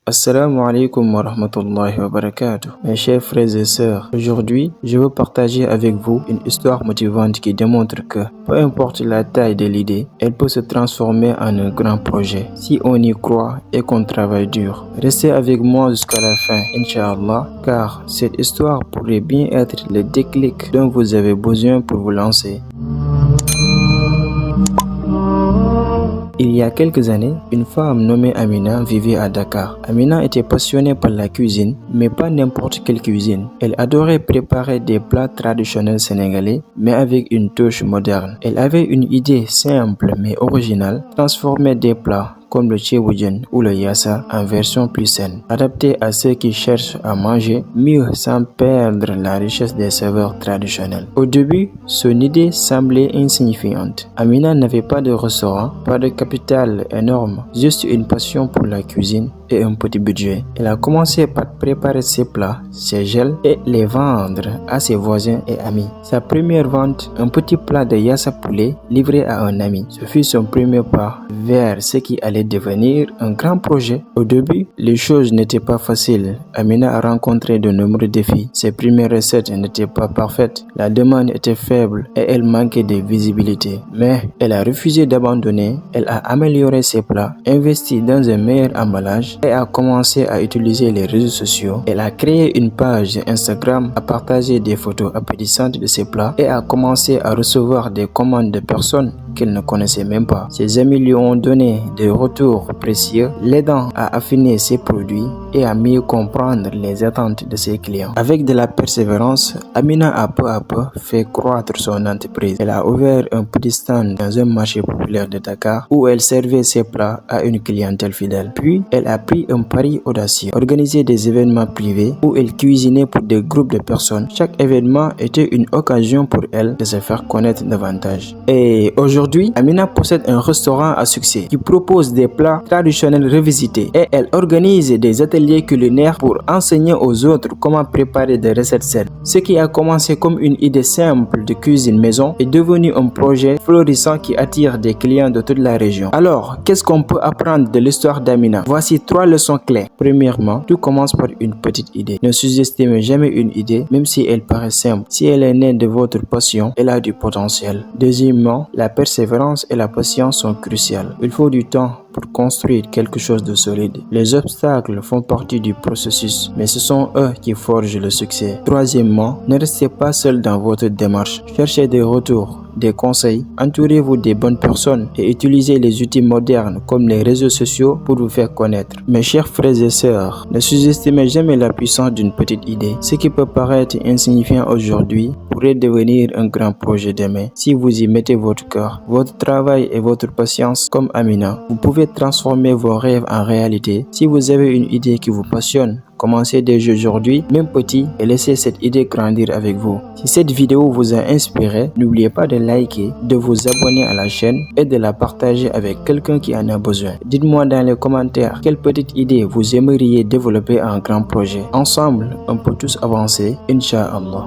Assalamu alaikum wa rahmatullahi wa barakatuh. Mes chers frères et sœurs, aujourd'hui, je veux partager avec vous une histoire motivante qui démontre que, peu importe la taille de l'idée, elle peut se transformer en un grand projet si on y croit et qu'on travaille dur. Restez avec moi jusqu'à la fin, Inch'Allah, car cette histoire pourrait bien être le déclic dont vous avez besoin pour vous lancer. Il y a quelques années, une femme nommée Amina vivait à Dakar. Amina était passionnée par la cuisine, mais pas n'importe quelle cuisine. Elle adorait préparer des plats traditionnels sénégalais, mais avec une touche moderne. Elle avait une idée simple mais originale, transformer des plats comme le tchéboudienne ou le yassa en version plus saine, adaptée à ceux qui cherchent à manger mieux sans perdre la richesse des saveurs traditionnelles. Au début, son idée semblait insignifiante. Amina n'avait pas de restaurant, pas de capital énorme, juste une passion pour la cuisine et un petit budget. Elle a commencé par préparer ses plats, ses gels et les vendre à ses voisins et amis. Sa première vente, un petit plat de yassa poulet livré à un ami. Ce fut son premier pas vers ce qui allait devenir un grand projet. Au début, les choses n'étaient pas faciles. Amina a rencontré de nombreux défis. Ses premières recettes n'étaient pas parfaites. La demande était faible et elle manquait de visibilité. Mais elle a refusé d'abandonner. Elle a amélioré ses plats, investi dans un meilleur emballage et a commencé à utiliser les réseaux sociaux. Elle a créé une page Instagram, a partagé des photos appétissantes de ses plats et a commencé à recevoir des commandes de personnes qu'elle ne connaissait même pas. Ses amis lui ont donné des retours précieux, l'aidant à affiner ses produits et à mieux comprendre les attentes de ses clients. Avec de la persévérance, Amina a peu à peu fait croître son entreprise. Elle a ouvert un petit stand dans un marché populaire de Dakar où elle servait ses plats à une clientèle fidèle. Puis, elle a pris un pari audacieux, organiser des événements privés où elle cuisinait pour des groupes de personnes. Chaque événement était une occasion pour elle de se faire connaître davantage. Et aujourd'hui, Amina possède un restaurant à succès qui propose des plats traditionnels revisités et elle organise des ateliers culinaires pour enseigner aux autres comment préparer des recettes saines. Ce qui a commencé comme une idée simple de cuisine maison est devenu un projet florissant qui attire des clients de toute la région. Alors, qu'est-ce qu'on peut apprendre de l'histoire d'Amina? Voici 3 leçons clés. Premièrement, tout commence par une petite idée. Ne sous-estimez jamais une idée, même si elle paraît simple. Si elle est née de votre passion, elle a du potentiel. Deuxièmement, la persévérance et la patience sont cruciales. Il faut du temps pour construire quelque chose de solide. Les obstacles font partie du processus, mais ce sont eux qui forgent le succès. Troisièmement, ne restez pas seul dans votre démarche. Cherchez des retours, des conseils, entourez-vous des bonnes personnes et utilisez les outils modernes comme les réseaux sociaux pour vous faire connaître. Mes chers frères et sœurs, ne sous-estimez jamais la puissance d'une petite idée. Ce qui peut paraître insignifiant aujourd'hui pourrait devenir un grand projet demain. Si vous y mettez votre cœur, votre travail et votre patience comme Amina, vous pouvez transformer vos rêves en réalité. Si vous avez une idée qui vous passionne, commencez dès aujourd'hui, même petit, et laissez cette idée grandir avec vous. Si cette vidéo vous a inspiré, n'oubliez pas de liker, de vous abonner à la chaîne et de la partager avec quelqu'un qui en a besoin. Dites-moi dans les commentaires quelle petite idée vous aimeriez développer en grand projet. Ensemble, on peut tous avancer, Inch'Allah.